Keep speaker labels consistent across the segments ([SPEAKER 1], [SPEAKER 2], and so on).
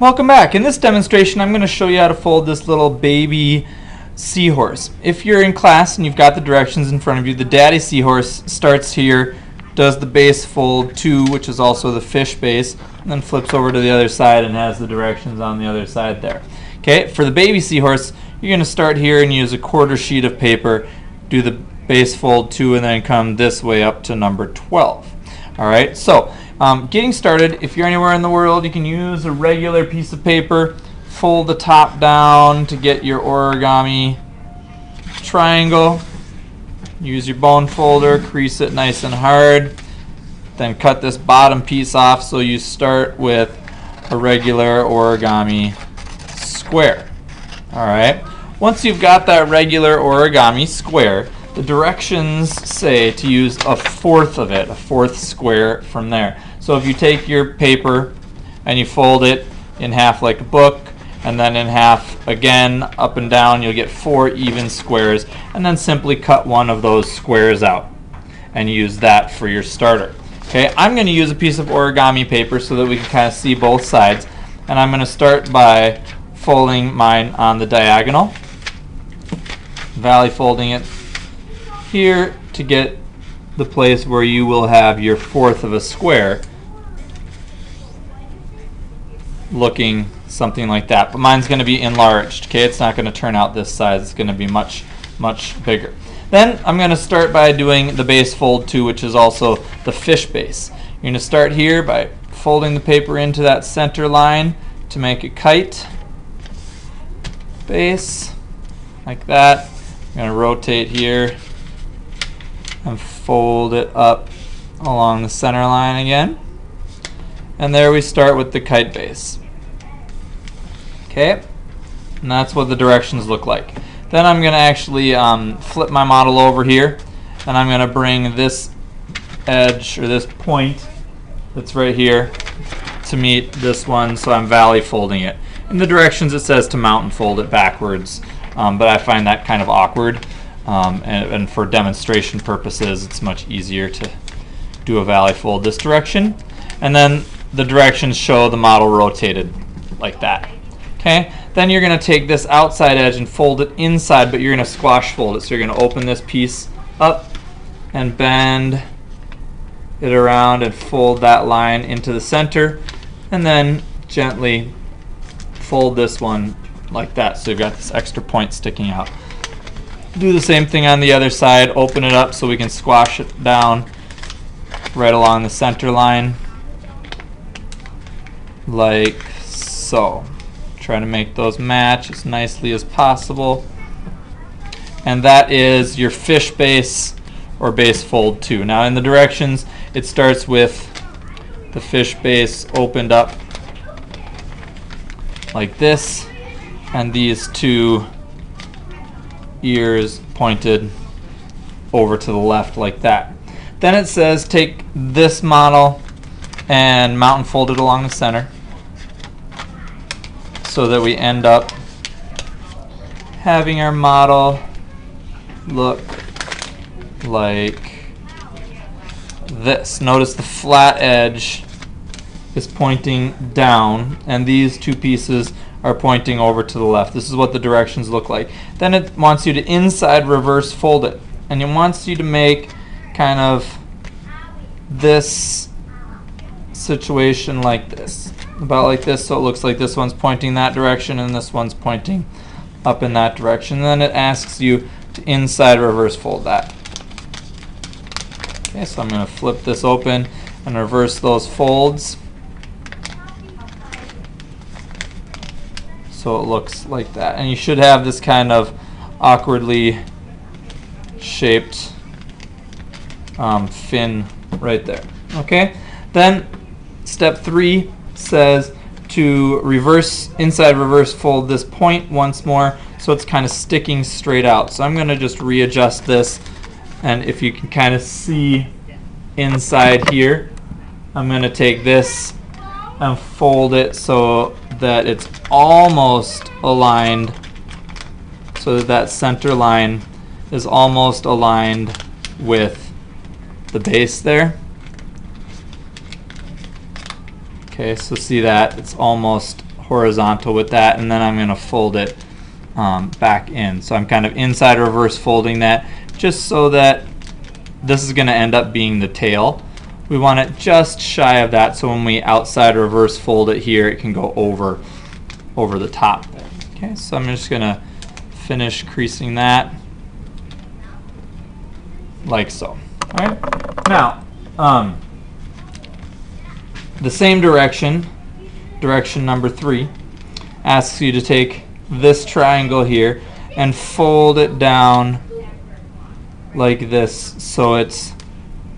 [SPEAKER 1] Welcome back. In this demonstration I'm going to show you how to fold this little baby seahorse. If you're in class and you've got the directions in front of you, the daddy seahorse starts here, does the base fold 2, which is also the fish base, and then flips over to the other side and has the directions on the other side there. Okay, for the baby seahorse, you're going to start here and use a quarter sheet of paper, do the base fold 2, and then come this way up to number 12. Alright, so getting started, if you're anywhere in the world, you can use a regular piece of paper, fold the top down to get your origami triangle, use your bone folder, crease it nice and hard, then cut this bottom piece off so you start with a regular origami square. Alright, once you've got that regular origami square, the directions say to use a fourth of it, a fourth square from there. So if you take your paper and you fold it in half like a book, and then in half again, up and down, you'll get 4 even squares, and then simply cut one of those squares out and use that for your starter. Okay, I'm going to use a piece of origami paper so that we can kind of see both sides, and I'm going to start by folding mine on the diagonal, valley folding it here to get the place where you will have your fourth of a square looking something like that. But mine's going to be enlarged. Okay, it's not going to turn out this size. It's going to be much bigger. Then I'm going to start by doing the base fold 2, which is also the fish base. You're going to start here by folding the paper into that center line to make a kite base like that. I'm going to rotate here and fold it up along the center line again. And there we start with the kite base. Okay, and that's what the directions look like. Then I'm going to actually flip my model over here, and I'm going to bring this edge, or this point that's right here, to meet this one, so I'm valley folding it. In the directions it says to mountain fold it backwards, but I find that kind of awkward, and for demonstration purposes it's much easier to do a valley fold this direction. And then the directions show the model rotated like that. Okay, then you're going to take this outside edge and fold it inside, but you're going to squash fold it. So you're going to open this piece up and bend it around and fold that line into the center, and then gently fold this one like that, so you've got this extra point sticking out. Do the same thing on the other side, open it up so we can squash it down right along the center line like so. Try to make those match as nicely as possible. And that is your fish base or base fold 2. Now in the directions it starts with the fish base opened up like this, and these 2 ears pointed over to the left like that. Then it says take this model and mountain fold it along the center, so that we end up having our model look like this. Notice the flat edge is pointing down, and these 2 pieces are pointing over to the left. This is what the directions look like. Then it wants you to inside reverse fold it, and it wants you to make kind of this situation like this, about like this, so it looks like this one's pointing that direction and this one's pointing up in that direction. And then it asks you to inside reverse fold that. Okay, so I'm going to flip this open and reverse those folds so it looks like that. And you should have this kind of awkwardly shaped fin right there. Okay, then step 3 says to inside reverse fold this point once more so it's kind of sticking straight out. So I'm going to just readjust this, and if you can kind of see inside here, I'm going to take this and fold it so that it's almost aligned, so that that center line is almost aligned with the base there. Okay, so see that? It's almost horizontal with that, and then I'm going to fold it back in. So I'm kind of inside reverse folding that just so that this is going to end up being the tail. We want it just shy of that, so when we outside reverse fold it here, it can go over the top. Okay, so I'm just going to finish creasing that like so. All right. Now, the same direction number 3, asks you to take this triangle here and fold it down like this so it's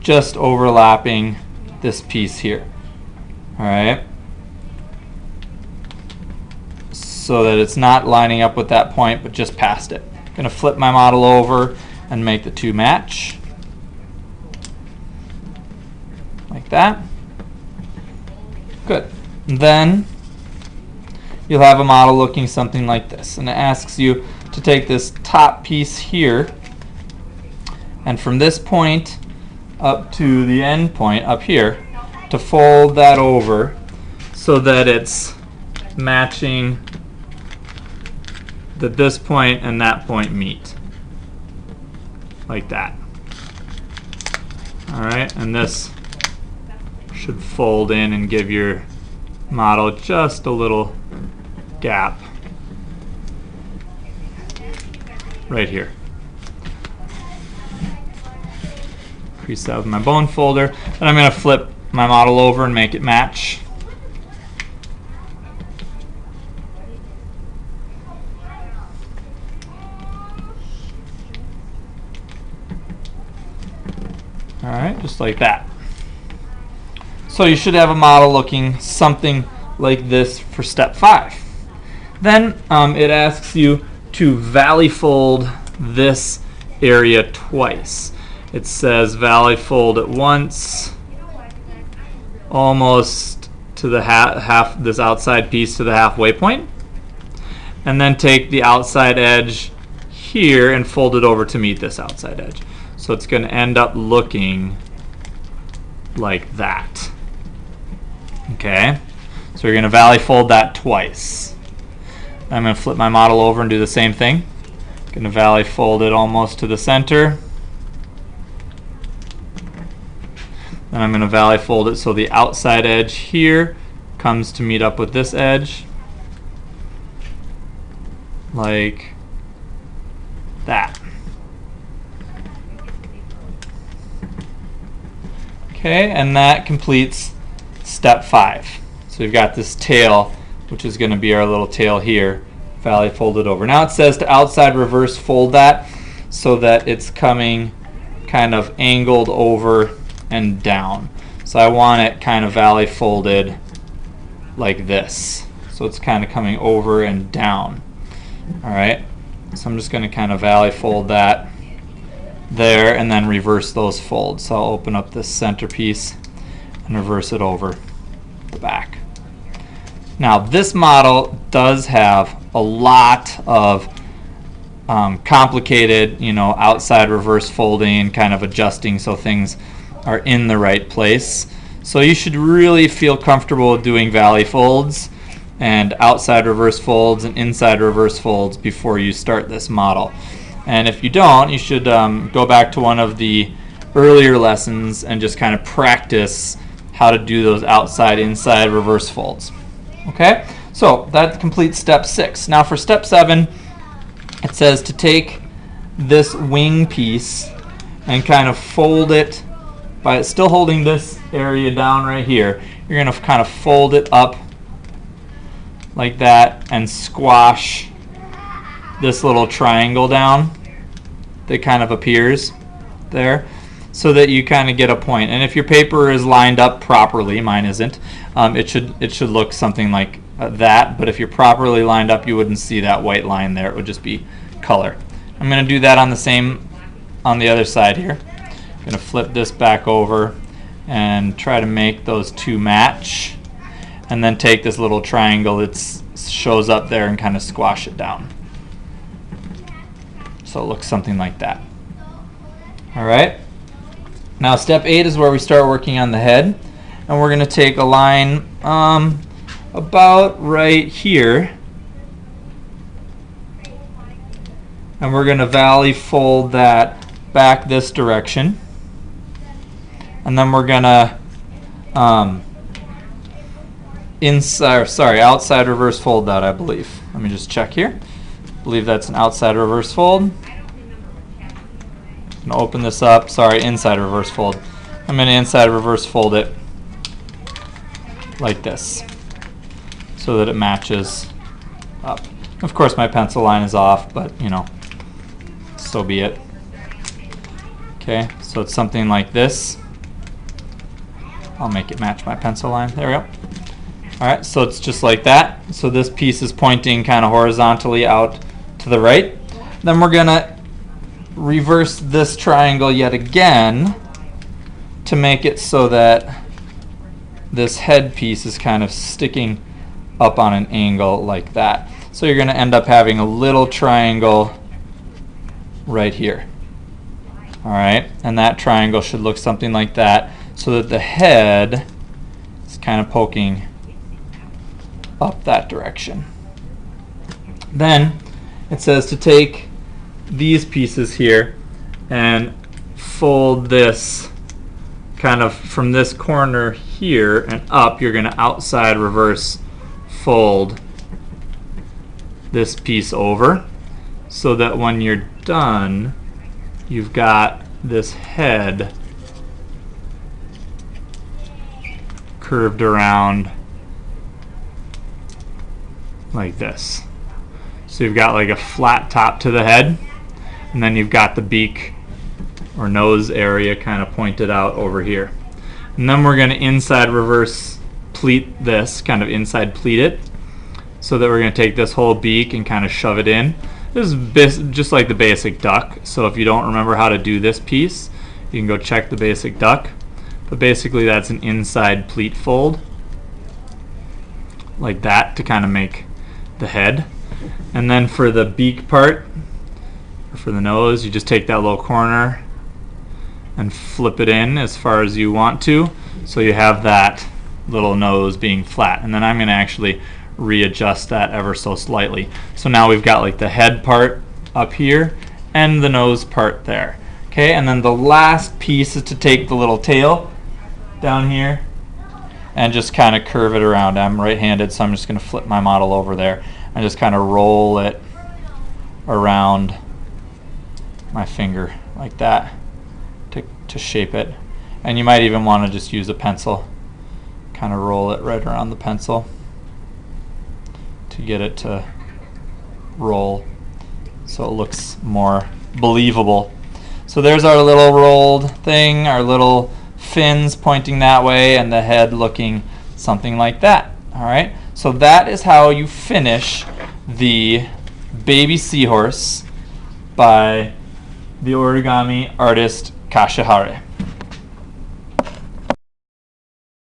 [SPEAKER 1] just overlapping this piece here. All right. So that it's not lining up with that point, but just past it. I'm going to flip my model over and make the two match. Like that. Good. And then you'll have a model looking something like this. And it asks you to take this top piece here, and from this point up to the end point up here, to fold that over so that it's matching, that this point and that point meet. Like that. Alright, and this should fold in and give your model just a little gap right here. Crease that with my bone folder, and I'm going to flip my model over and make it match. Alright, just like that. So you should have a model looking something like this for step 5. Then it asks you to valley fold this area twice. It says valley fold it once, almost to the half this outside piece to the halfway point, and then take the outside edge here and fold it over to meet this outside edge. So it's going to end up looking like that. Okay, so you're going to valley fold that twice. I'm going to flip my model over and do the same thing. Going to valley fold it almost to the center. Then I'm going to valley fold it so the outside edge here comes to meet up with this edge. Like that. Okay, and that completes step 5. So we've got this tail, which is going to be our little tail here, valley folded over. Now it says to outside reverse fold that so that it's coming kind of angled over and down. So I want it kind of valley folded like this. So it's kind of coming over and down. Alright, so I'm just going to kind of valley fold that there and then reverse those folds. So I'll open up this center piece and reverse it over the back. Now this model does have a lot of complicated, outside reverse folding, kind of adjusting so things are in the right place. So you should really feel comfortable doing valley folds and outside reverse folds and inside reverse folds before you start this model. And if you don't, you should go back to one of the earlier lessons and just kind of practice how to do those outside inside reverse folds. Okay, so that completes step 6. Now for step 7, it says to take this wing piece and kind of fold it by still holding this area down right here. You're going to kind of fold it up like that and squash this little triangle down that kind of appears there, so that you kind of get a point. And if your paper is lined up properly, mine isn't, it should look something like that. But if you're properly lined up, you wouldn't see that white line there. It would just be color. I'm going to do that on the other side here. I'm going to flip this back over and try to make those two match, and then take this little triangle that shows up there and kind of squash it down. So it looks something like that. Alright. Now step 8 is where we start working on the head. And we're going to take a line about right here. And we're going to valley fold that back this direction. And then we're going to outside reverse fold that, I believe. Let me just check here. I believe that's an outside reverse fold. I'm going to open this up. Sorry, inside reverse fold. I'm going to inside reverse fold it like this so that it matches up. Of course, my pencil line is off, but you know, so be it. Okay, so it's something like this. I'll make it match my pencil line. There we go. Alright, so it's just like that. So this piece is pointing kind of horizontally out to the right. Then we're going to reverse this triangle yet again to make it so that this head piece is kind of sticking up on an angle like that. So you're going to end up having a little triangle right here. Alright, and that triangle should look something like that, so that the head is kind of poking up that direction. Then it says to take these pieces here and fold this kind of from this corner here and up. You're going to outside reverse fold this piece over so that when you're done, you've got this head curved around like this. So you've got like a flat top to the head, and then you've got the beak or nose area kind of pointed out over here. And then we're going to inside reverse pleat this, kind of inside pleat it, so that we're going to take this whole beak and kind of shove it in. This is just like the basic duck, so if you don't remember how to do this piece, you can go check the basic duck. But basically that's an inside pleat fold, like that, to kind of make the head. And then for the beak part, or for the nose, you just take that little corner and flip it in as far as you want to, so you have that little nose being flat. And then I'm going to actually readjust that ever so slightly. So now we've got like the head part up here and the nose part there. Okay, and then the last piece is to take the little tail down here and just kind of curve it around. I'm right-handed, so I'm just going to flip my model over there and just kind of roll it around my finger like that to shape it. And you might even want to just use a pencil, kind of roll it right around the pencil to get it to roll so it looks more believable. So there's our little rolled thing, our little fins pointing that way, and the head looking something like that. Alright, so that is how you finish the Baby Seahorse by the origami artist Kashahara.